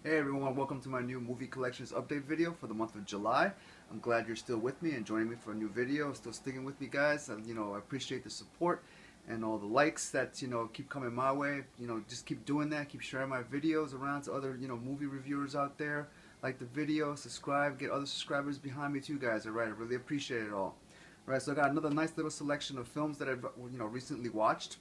Hey everyone, welcome to my new movie collections update video for the month of July. I'm glad you're still with me and joining me for a new video, still sticking with me guys. I appreciate the support and all the likes that, keep coming my way. Just keep doing that, keep sharing my videos around to other, movie reviewers out there. Like the video, subscribe, get other subscribers behind me too guys, alright? I really appreciate it all. Alright, so I got another nice little selection of films that I've, recently watched.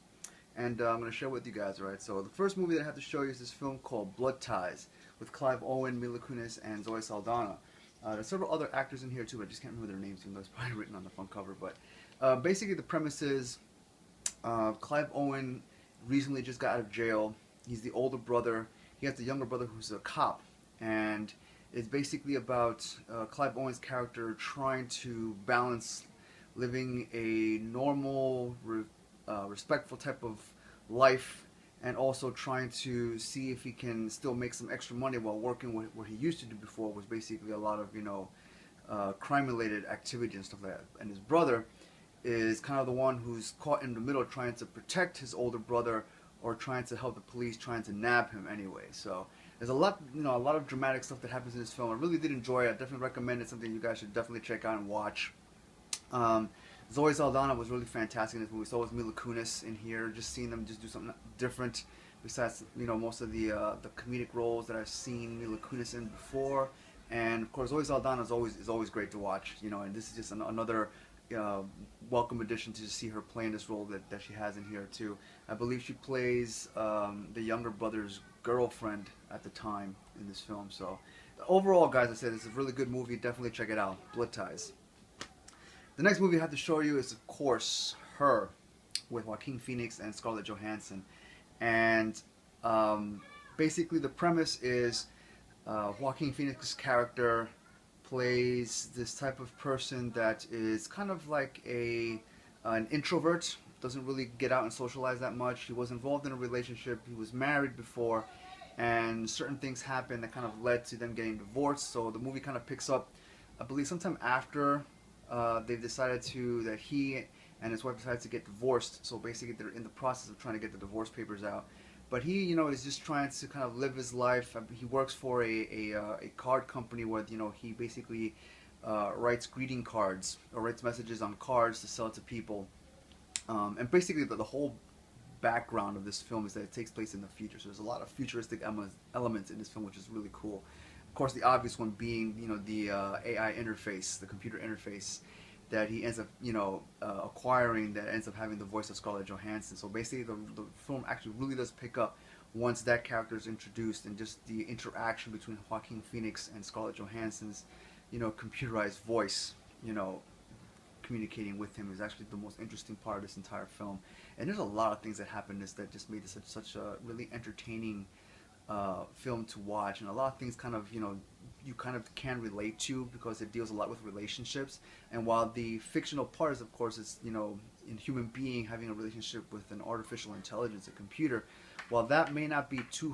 And I'm going to share with you guys, alright? So the first movie that I have to show you is this film called Blood Ties with Clive Owen, Mila Kunis, and Zoe Saldana. There's several other actors in here too, but I just can't remember their names, even though it's probably written on the front cover. But basically the premise is Clive Owen recently just got out of jail. He's the older brother. He has the younger brother who's a cop. And it's basically about Clive Owen's character trying to balance living a normal, respectful type of life and also trying to see if he can still make some extra money while working what he used to do before was basically a lot of crime related activity and stuff like that. And his brother is kind of the one who's caught in the middle trying to protect his older brother or trying to help the police trying to nab him anyway. So there's a lot of dramatic stuff that happens in this film. I really did enjoy it. I definitely recommend it. Something you guys should definitely check out and watch. um, Zoe Saldana was really fantastic in this movie. So was Mila Kunis in here. Just seeing them just do something different besides most of the comedic roles that I've seen Mila Kunis in before. And of course, Zoe Saldana is always great to watch. And this is just another uh, welcome addition to see her playing this role that she has in here too. I believe she plays the younger brother's girlfriend at the time in this film. So overall, guys, I said it's a really good movie. Definitely check it out. Blood Ties. The next movie I have to show you is, of course, Her, with Joaquin Phoenix and Scarlett Johansson. And basically, the premise is Joaquin Phoenix's character plays this type of person that is kind of like an introvert, doesn't really get out and socialize that much. He was involved in a relationship, he was married before, and certain things happened that kind of led to them getting divorced. So the movie kind of picks up, I believe, sometime after they've decided that he and his wife decided to get divorced. So basically, they're in the process of trying to get the divorce papers out. But he, is just trying to kind of live his life. He works for a card company where, he basically writes greeting cards or writes messages on cards to sell to people. And basically, the whole background of this film is that it takes place in the future. So there's a lot of futuristic elements in this film, which is really cool. Of course, the obvious one being, the AI interface, the computer interface that he ends up, acquiring, that ends up having the voice of Scarlett Johansson. So basically, the film actually really does pick up once that character is introduced, and just the interaction between Joaquin Phoenix and Scarlett Johansson's, computerized voice, communicating with him is actually the most interesting part of this entire film. And there's a lot of things that happen in this that just made this such a really entertaining film to watch, and a lot of things kind of you kind of can relate to because it deals a lot with relationships. And while the fictional part is, of course, it's in human being having a relationship with an artificial intelligence, a computer, while that may not be too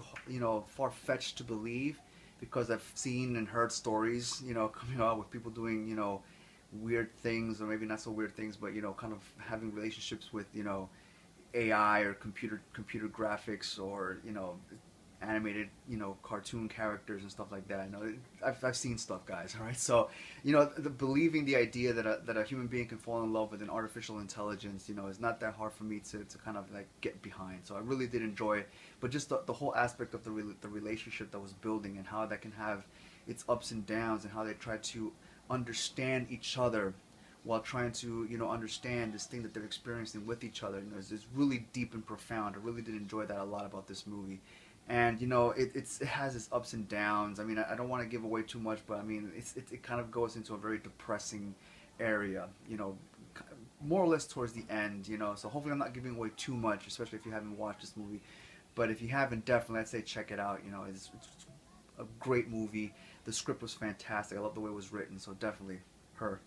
far-fetched to believe, because I've seen and heard stories coming out with people doing weird things, or maybe not so weird things, but kind of having relationships with AI or computer graphics, or animated cartoon characters and stuff like that. I've seen stuff, guys. All right, so believing the idea that a human being can fall in love with an artificial intelligence is not that hard for me to kind of like get behind. So I really did enjoy it. But just the whole aspect of the relationship that was building, and how that can have its ups and downs, and how they try to understand each other while trying to understand this thing that they're experiencing with each other. It's really deep and profound. I really did enjoy that a lot about this movie. And it has its ups and downs. I mean, I don't want to give away too much, but I mean, it kind of goes into a very depressing area, more or less towards the end. So hopefully I'm not giving away too much, especially if you haven't watched this movie. But if you haven't, definitely I'd say check it out. It's a great movie. The script was fantastic. I love the way it was written. So definitely Her.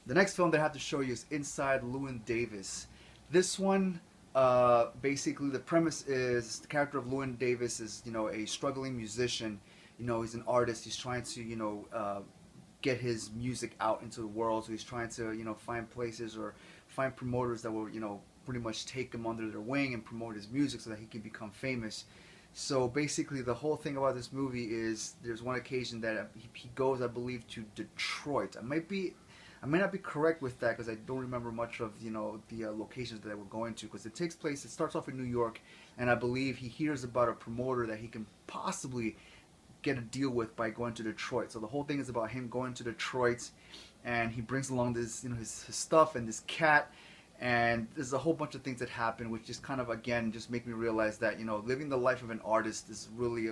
The next film that I have to show you is Inside Llewyn Davis. This one, basically the premise is the character of Llewyn Davis is a struggling musician. He's an artist. He's trying to get his music out into the world. So he's trying to find places or find promoters that will pretty much take him under their wing and promote his music so that he can become famous. So basically, the whole thing about this movie is there's one occasion that he goes, I believe, to Detroit. I may not be correct with that because I don't remember much of the locations that they were going to. Because it takes place, it starts off in New York, and I believe he hears about a promoter that he can possibly get a deal with by going to Detroit. So the whole thing is about him going to Detroit, and he brings along this, his stuff and this cat. And there's a whole bunch of things that happen, which just kind of, again, just make me realize that, living the life of an artist is really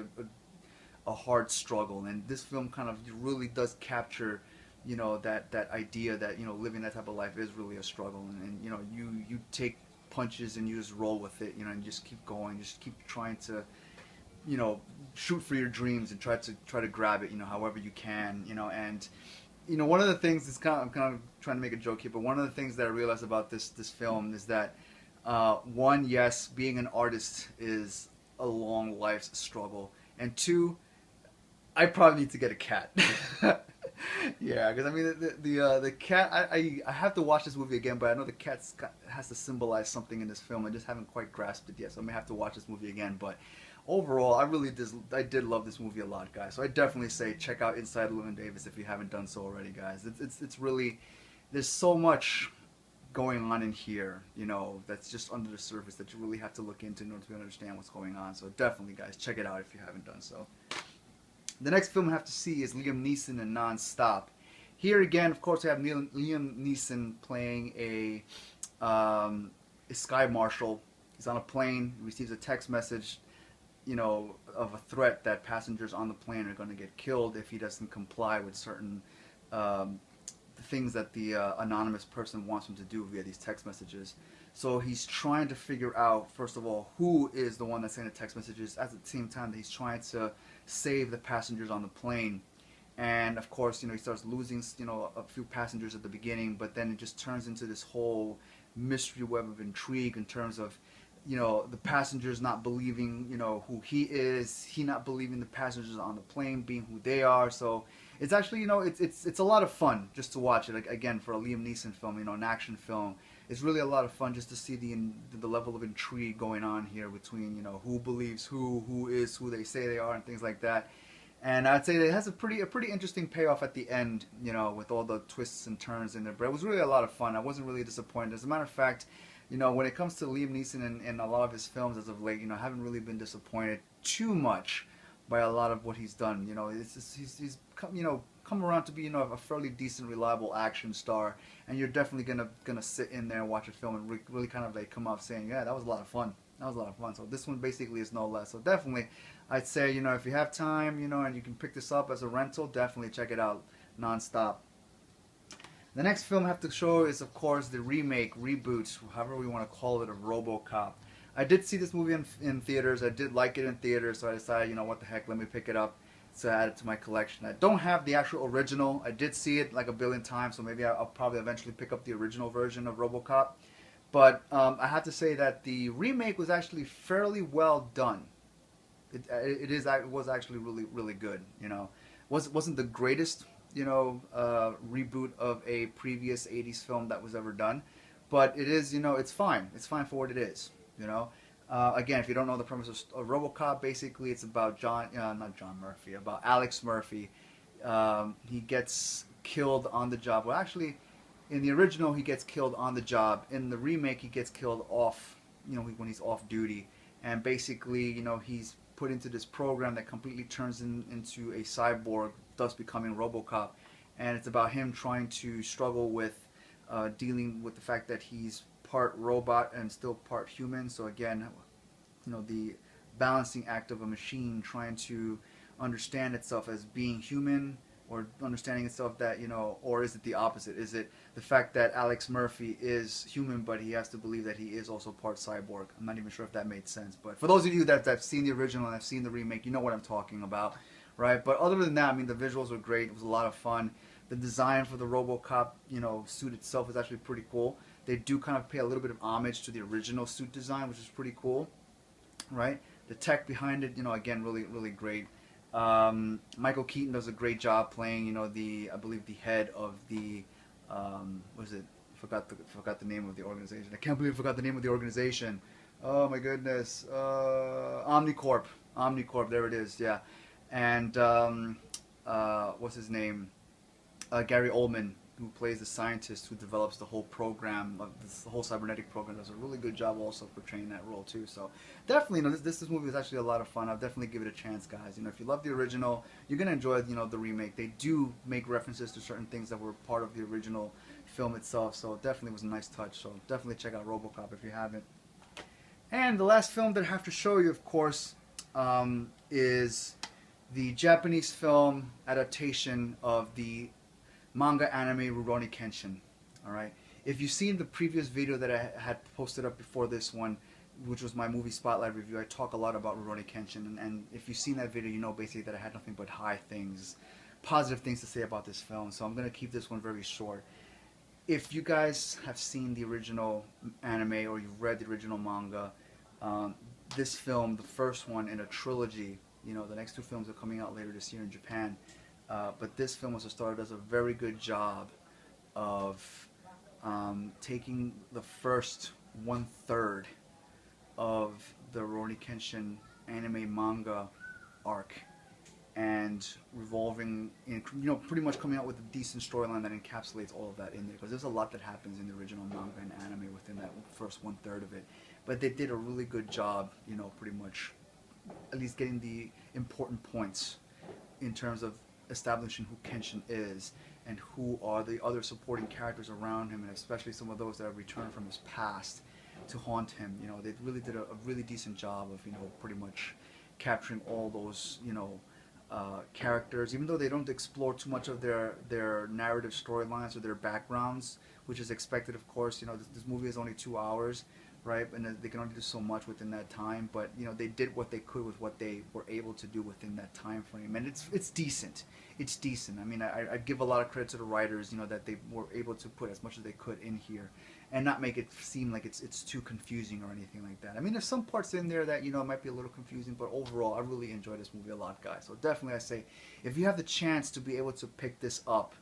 a hard struggle. And this film kind of really does capture, that idea that, living that type of life is really a struggle. And you take punches and you just roll with it, and just keep going, just keep trying to, shoot for your dreams and try to grab it, however you can, and one of the things is I'm kind of trying to make a joke here, but one of the things that I realized about this film is that one, yes, being an artist is a long life's struggle, and two, I probably need to get a cat. Yeah, because I mean the cat. I have to watch this movie again, but I know the cat has to symbolize something in this film. I just haven't quite grasped it yet, so I may have to watch this movie again. But overall, I did love this movie a lot, guys. So I definitely say check out Inside Llewyn Davis if you haven't done so already, guys. It's really, there's so much going on in here, that's just under the surface that you really have to look into in order to understand what's going on. So definitely, guys, check it out if you haven't done so. The next film I have to see is Liam Neeson in Non-Stop. Here again, of course, I have Liam Neeson playing a sky marshal. He's on a plane, receives a text message, of a threat that passengers on the plane are going to get killed if he doesn't comply with certain things that the anonymous person wants him to do via these text messages. So he's trying to figure out, first of all, who is the one that's sending the text messages, at the same time that he's trying to save the passengers on the plane. And of course, he starts losing, a few passengers at the beginning, but then it just turns into this whole mystery web of intrigue in terms of, the passengers not believing, who he is, he not believing the passengers on the plane being who they are. So it's actually, it's a lot of fun just to watch it. Again, for a Liam Neeson film, an action film, it's really a lot of fun just to see the level of intrigue going on here between, who believes who is who they say they are and things like that. And I'd say it has a pretty interesting payoff at the end, with all the twists and turns in there. But it was really a lot of fun. I wasn't really disappointed. As a matter of fact, when it comes to Liam Neeson and a lot of his films as of late, I haven't really been disappointed too much by a lot of what he's done. He's come around to be, a fairly decent, reliable action star, and you're definitely gonna sit in there and watch a film and really kind of like come off saying, yeah, that was a lot of fun. That was a lot of fun. So this one basically is no less. So definitely, I'd say, if you have time, and you can pick this up as a rental, definitely check it out. Non-Stop. The next film I have to show is, of course, the remake, reboot, however we want to call it, of RoboCop. I did see this movie in theaters. I did like it in theaters, so I decided, what the heck, let me pick it up to add it to my collection. I don't have the actual original. I did see it like a billion times, so maybe I'll probably eventually pick up the original version of RoboCop. But I have to say that the remake was actually fairly well done. It was actually really good. Wasn't the greatest reboot of a previous 80s film that was ever done, but it is, it's fine. It's fine for what it is. Again, if you don't know the premise of RoboCop, basically it's about about Alex Murphy. He gets killed on the job. Well, actually, in the original, he gets killed on the job. In the remake, he gets killed off, when he's off duty. And basically, he's put into this program that completely turns into a cyborg, thus becoming RoboCop. And it's about him trying to struggle with dealing with the fact that he's part robot and still part human. So again, the balancing act of a machine trying to understand itself as being human, or understanding itself that, or is it the opposite? Is it the fact that Alex Murphy is human, but he has to believe that he is also part cyborg? I'm not even sure if that made sense. But for those of you that have seen the original and have seen the remake, you know what I'm talking about, right? But other than that, I mean, the visuals were great. It was a lot of fun. The design for the RoboCop, suit itself is actually pretty cool. They do kind of pay a little bit of homage to the original suit design, which is pretty cool, right? The tech behind it, again, really great. Michael Keaton does a great job playing, I believe the head of the, what is it? Forgot the name of the organization. I can't believe I forgot the name of the organization. Oh my goodness. Omnicorp. Omnicorp, there it is, yeah. And what's his name? Gary Oldman, who plays the scientist who develops the whole program, this whole cybernetic program, does a really good job also portraying that role too. So definitely, this movie is actually a lot of fun. I'll definitely give it a chance, guys. If you love the original, you're gonna enjoy the remake. They do make references to certain things that were part of the original film itself. So definitely was a nice touch. So definitely check out RoboCop if you haven't. And the last film that I have to show you, of course, is the Japanese film adaptation of the manga anime Rurouni Kenshin. Alright, if you've seen the previous video that I had posted up before this one, which was my movie spotlight review, I talk a lot about Rurouni Kenshin, and if you've seen that video, you know basically that I had nothing but high things, positive things to say about this film. So I'm going to keep this one very short. If you guys have seen the original anime or you've read the original manga, this film, the first one in a trilogy, the next two films are coming out later this year in Japan, but this film was started, does a very good job of taking the first 1/3 of the Rurouni Kenshin anime manga arc and revolving in, pretty much coming out with a decent storyline that encapsulates all of that in there, because there's a lot that happens in the original manga and anime within that first 1/3 of it. But they did a really good job, pretty much at least getting the important points in terms of establishing who Kenshin is and who are the other supporting characters around him, and especially some of those that have returned from his past to haunt him. They really did a really decent job of, pretty much capturing all those, characters, even though they don't explore too much of their narrative storylines or their backgrounds, which is expected, of course. This movie is only 2 hours, right? And they can only do so much within that time, but they did what they could with what they were able to do within that time frame, and it's decent. It's decent. I mean, I give a lot of credit to the writers, that they were able to put as much as they could in here and not make it seem like it's too confusing or anything like that. I mean, there's some parts in there that might be a little confusing, but overall I really enjoy this movie a lot, guys. So definitely, I say, if you have the chance to be able to pick this up,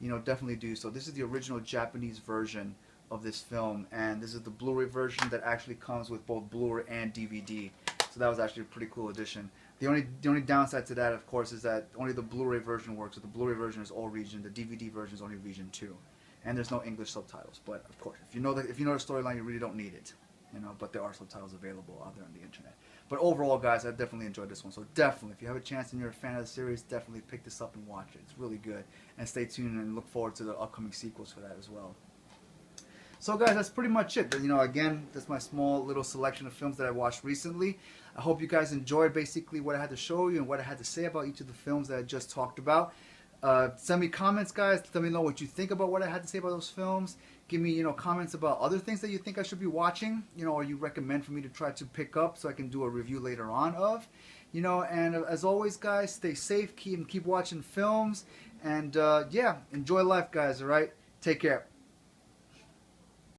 definitely do so. This is the original Japanese version of this film, and this is the Blu-ray version that actually comes with both Blu-ray and DVD. So that was actually a pretty cool addition. The only downside to that, of course, is that only the Blu-ray version works. So the Blu-ray version is all region, the DVD version is only region 2, and there's no English subtitles. But of course, if you know the storyline, you really don't need it, But there are subtitles available out there on the internet. But overall, guys, I definitely enjoyed this one. So definitely, if you have a chance and you're a fan of the series, definitely pick this up and watch it. It's really good, and stay tuned and look forward to the upcoming sequels for that as well. So guys, that's pretty much it. Again, that's my small little selection of films that I watched recently. I hope you guys enjoyed basically what I had to show you and what I had to say about each of the films that I just talked about. Send me comments, guys. Let me know what you think about what I had to say about those films. Give me, comments about other things that you think I should be watching, or you recommend for me to try to pick up so I can do a review later on of. And as always, guys, stay safe, keep watching films, and yeah, enjoy life, guys, all right? Take care.